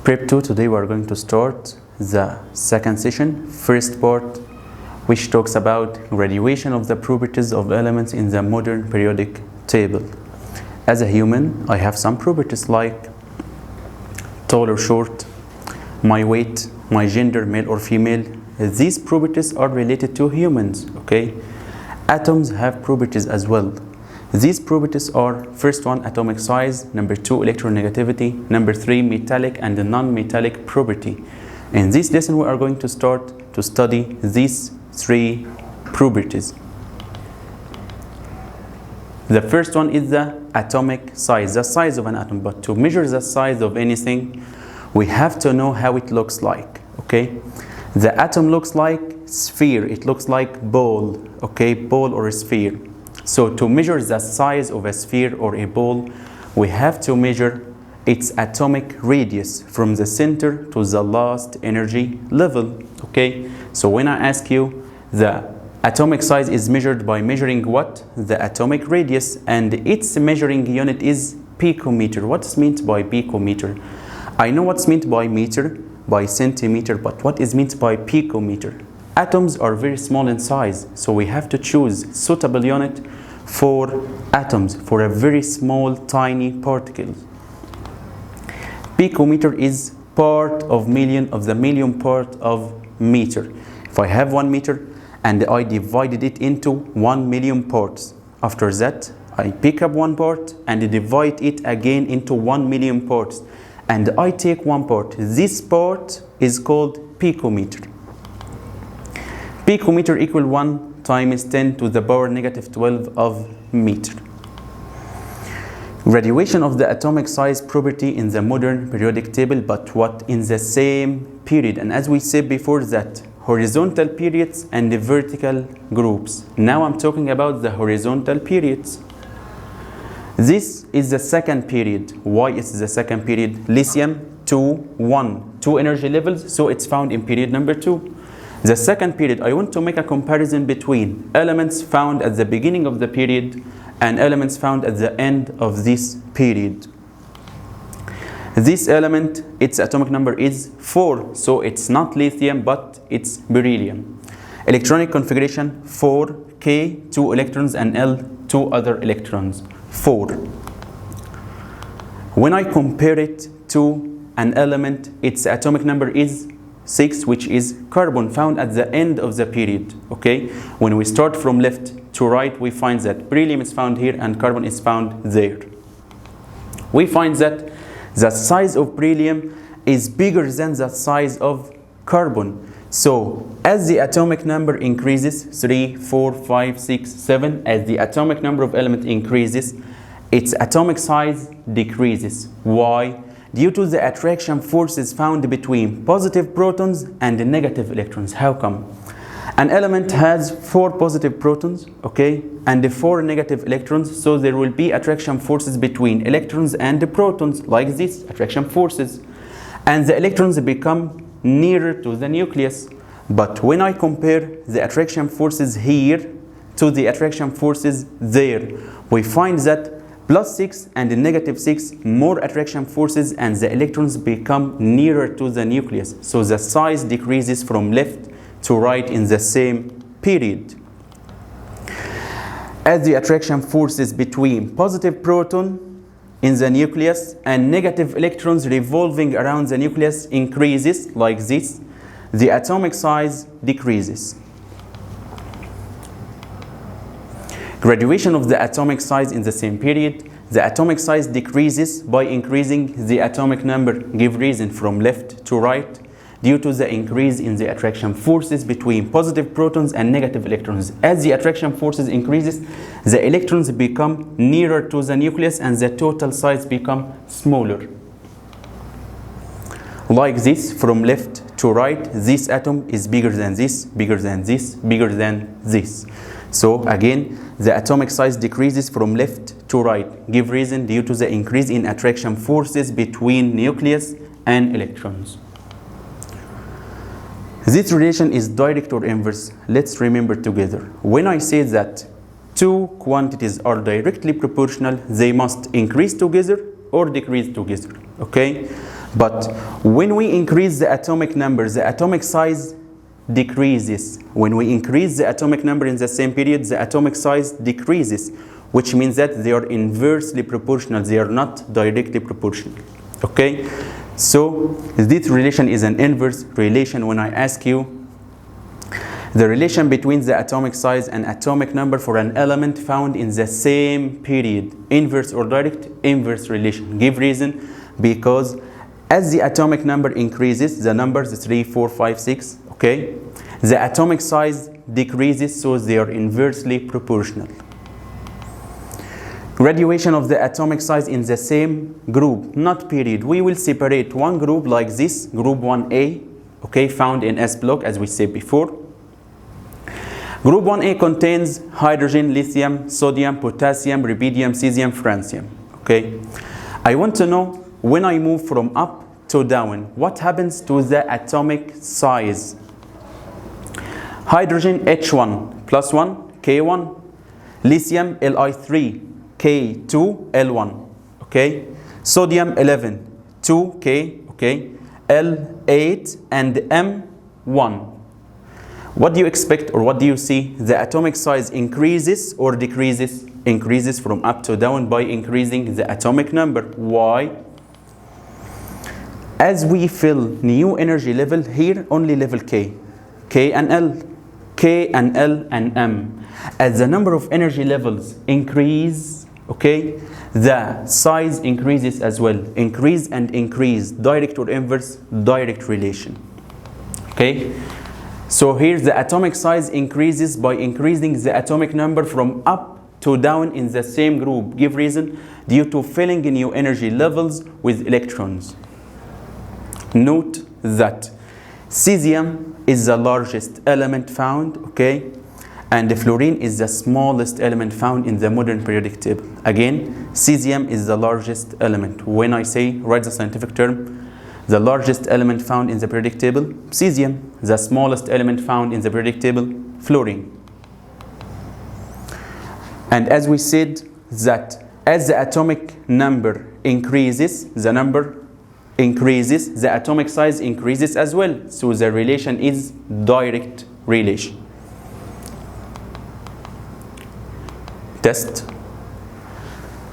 Prep 2, today we are going to start the second session, first part, which talks about graduation of the properties of elements in the modern periodic table. As a human, I have some properties like tall or short, my weight, my gender, male or female. These properties are related to humans, okay? Atoms have properties as well. These properties are, first one, atomic size, number two, electronegativity, number three, metallic and non-metallic property. In this lesson, we are going to start to study these three properties. The first one is the atomic size, the size of an atom. But to measure the size of anything, we have to know how it looks like, okay? The atom looks like sphere, it looks like ball, okay, ball or a sphere. So to measure the size of a sphere or a ball, we have to measure its atomic radius from the center to the last energy level, okay? So when I ask you, the atomic size is measured by measuring what? The atomic radius, and its measuring unit is picometer. What's meant by picometer? I know what's meant by meter, by centimeter, but what is meant by picometer? Atoms are very small in size, so we have to choose suitable unit for atoms, for a very small, tiny particle. Picometer is part of the million part of meter. If I have 1 meter and I divided it into 1 million parts, after that I pick up one part and divide it again into 1 million parts, and I take one part. This part is called picometer. Picometer equal 1 times 10 to the power negative 12 of meter. Graduation of the atomic size property in the modern periodic table, but what? In the same period. And as we said before, that horizontal periods and the vertical groups. Now I'm talking about the horizontal periods. This is the second period. Why is the second period? Lithium 2, 1. 2 energy levels, so it's found in period number 2. The second period, I want to make a comparison between elements found at the beginning of the period and elements found at the end of this period. This element, its atomic number is 4, so it's not lithium, but it's beryllium. Electronic configuration 4K, 2 electrons, and L, 2 other electrons, 4. When I compare it to an element, its atomic number is 6, which is carbon, found at the end of the period, okay? When we start from left to right, we find that beryllium is found here and carbon is found there. We find that the size of beryllium is bigger than the size of carbon. So as the atomic number increases, 3, 4, 5, 6, 7, as the atomic number of element increases, its atomic size decreases. Why? Due to the attraction forces found between positive protons and negative electrons. How come? An element has 4 positive protons, okay, and 4 negative electrons, so there will be attraction forces between electrons and the protons, like this, attraction forces. And the electrons become nearer to the nucleus. But when I compare the attraction forces here to the attraction forces there, we find that +6 and -6 more attraction forces, and the electrons become nearer to the nucleus. So the size decreases from left to right in the same period. As the attraction forces between positive proton in the nucleus and negative electrons revolving around the nucleus increases, like this, the atomic size decreases. Graduation of the atomic size in the same period. The atomic size decreases by increasing the atomic number. Give reason from left to right. Due to the increase in the attraction forces between positive protons and negative electrons. As the attraction forces increases, the electrons become nearer to the nucleus and the total size become smaller. Like this, from left to right, this atom is bigger than this, bigger than this, bigger than this. So again, the atomic size decreases from left to right. Give reason: due to the increase in attraction forces between nucleus and electrons. This relation is direct or inverse. Let's remember together. When I say that two quantities are directly proportional, they must increase together or decrease together. Okay? But when we increase the atomic number, the atomic size decreases. When we increase the atomic number in the same period, the atomic size decreases, which means that they are inversely proportional. They are not directly proportional. Okay? So this relation is an inverse relation. When I ask you the relation between the atomic size and atomic number for an element found in the same period, inverse or direct? Inverse relation. Give reason: because as the atomic number increases, the numbers 3, 4, 5, 6, okay, the atomic size decreases, so they are inversely proportional. Graduation of the atomic size in the same group, not period. We will separate one group like this, group 1A, okay, found in S block, as we said before. Group 1A contains hydrogen, lithium, sodium, potassium, rubidium, cesium, francium. Okay, I want to know, when I move from up to down, what happens to the atomic size? Hydrogen H1 plus 1, K1. Lithium Li3, K2, L1. Okay. Sodium 11, 2K, okay, L8 and M1. What do you expect, or what do you see? The atomic size increases or decreases? Increases from up to down by increasing the atomic number. Why? As we fill new energy level, here only level K, K and L, K and L and M. As the number of energy levels increase, okay, the size increases as well. Increase and increase, direct or inverse? Direct relation. Okay. So here the atomic size increases by increasing the atomic number from up to down in the same group. Give reason: due to filling new energy levels with electrons. Note that cesium is the largest element found, okay, and the fluorine is the smallest element found in the modern periodic table. Again, cesium is the largest element. When I say, write the scientific term, the largest element found in the periodic table, cesium. The smallest element found in the periodic table, fluorine. And as we said, that as the atomic number increases, the atomic size increases as well. So the relation is direct relation. Test.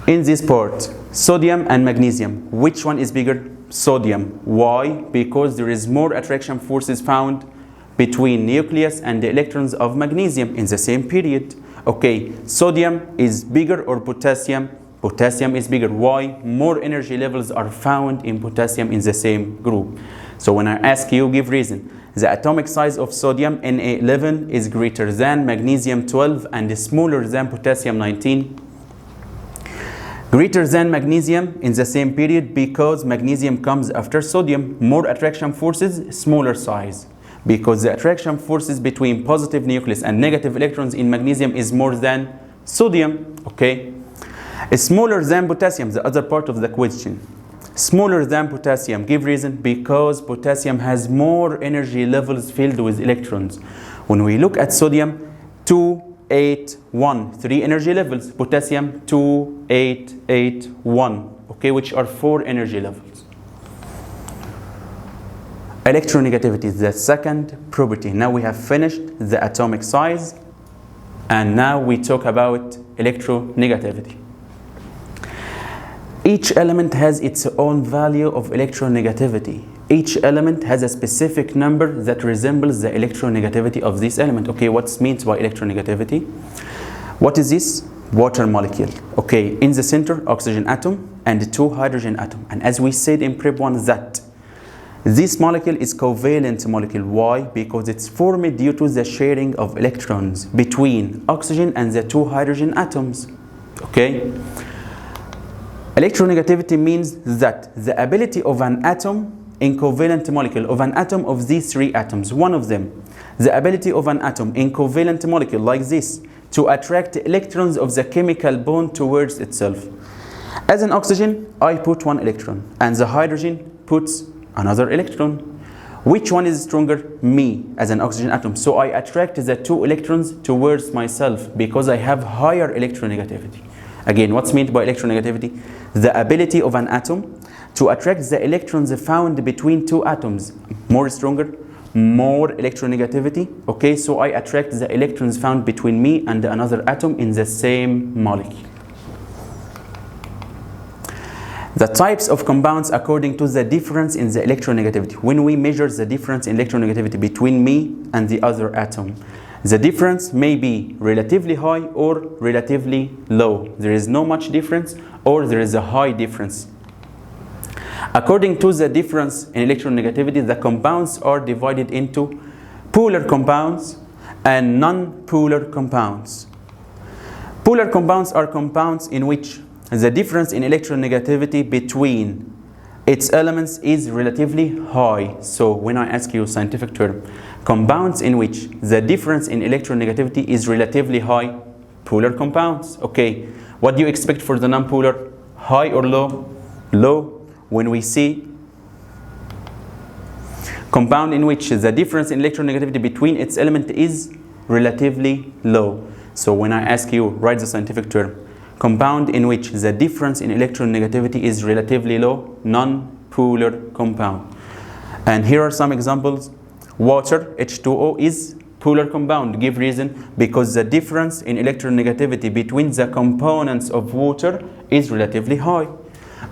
In this part, sodium and magnesium, which one is bigger? Sodium. Why? Because there is more attraction forces found between nucleus and the electrons of magnesium in the same period. Okay, sodium is bigger or potassium? Potassium is bigger. Why? More energy levels are found in potassium in the same group. So when I ask you, give reason. The atomic size of sodium, Na11, is greater than magnesium 12 and smaller than potassium 19. Greater than magnesium in the same period because magnesium comes after sodium. More attraction forces, smaller size. Because the attraction forces between positive nucleus and negative electrons in magnesium is more than sodium. Okay. Smaller than potassium, the other part of the question. Smaller than potassium, give reason: because potassium has more energy levels filled with electrons. When we look at sodium, 2, 8, 1, 3 energy levels. Potassium 2, 8, 8, 1, okay, which are 4 energy levels. Electronegativity is the second property. Now we have finished the atomic size, and now we talk about electronegativity. Each element has its own value of electronegativity. Each element has a specific number that resembles the electronegativity of this element. Okay, what's meant by electronegativity? What is this? Water molecule. Okay, in the center, oxygen atom and 2 hydrogen atom. And as we said in Prep 1, that this molecule is covalent molecule. Why? Because it's formed due to the sharing of electrons between oxygen and the 2 hydrogen atoms. Okay? Electronegativity means that the ability of an atom in covalent molecule, of an atom of these 3 atoms, one of them, the ability of an atom in covalent molecule like this to attract electrons of the chemical bond towards itself. As an oxygen, I put 1 electron and the hydrogen puts another electron. Which one is stronger? Me, as an oxygen atom. So I attract the 2 electrons towards myself because I have higher electronegativity. Again, what's meant by electronegativity? The ability of an atom to attract the electrons found between two atoms. More stronger, more electronegativity. Okay, so I attract the electrons found between me and another atom in the same molecule. The types of compounds according to the difference in the electronegativity. When we measure the difference in electronegativity between me and the other atom, the difference may be relatively high or relatively low. There is no much difference or there is a high difference. According to the difference in electronegativity, the compounds are divided into polar compounds and non-polar compounds. Polar compounds are compounds in which the difference in electronegativity between its elements is relatively high. So when I ask you a scientific term, compounds in which the difference in electronegativity is relatively high, polar compounds. Okay, what do you expect for the non-polar? High or low? Low. When we see compound in which the difference in electronegativity between its element is relatively low. So when I ask you, write the scientific term, compound in which the difference in electronegativity is relatively low, non-polar compound. And here are some examples. Water, H2O, is polar compound. Give reason: because the difference in electronegativity between the components of water is relatively high.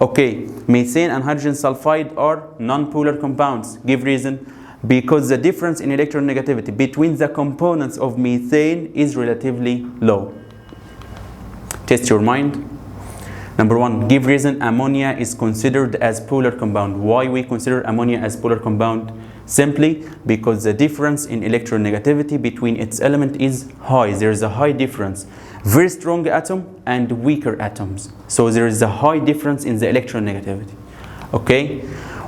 Okay, methane and hydrogen sulfide are non-polar compounds. Give reason: because the difference in electronegativity between the components of methane is relatively low. Test your mind. Number one, give reason: ammonia is considered as polar compound. Why we consider ammonia as polar compound? Simply because the difference in electronegativity between its element is high. There is a high difference. Very strong atom and weaker atoms. So there is a high difference in the electronegativity. Okay?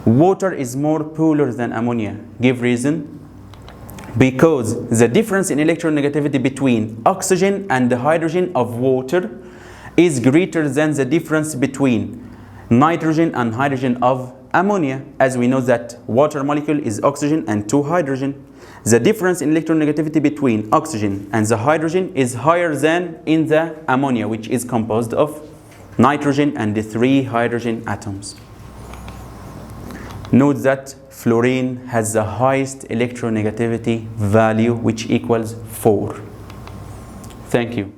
Water is more polar than ammonia. Give reason: because the difference in electronegativity between oxygen and the hydrogen of water is greater than the difference between nitrogen and hydrogen of ammonia. As we know that water molecule is oxygen and two hydrogen. The difference in electronegativity between oxygen and the hydrogen is higher than in the ammonia, which is composed of nitrogen and the 3 hydrogen atoms. Note that fluorine has the highest electronegativity value, which equals 4. Thank you.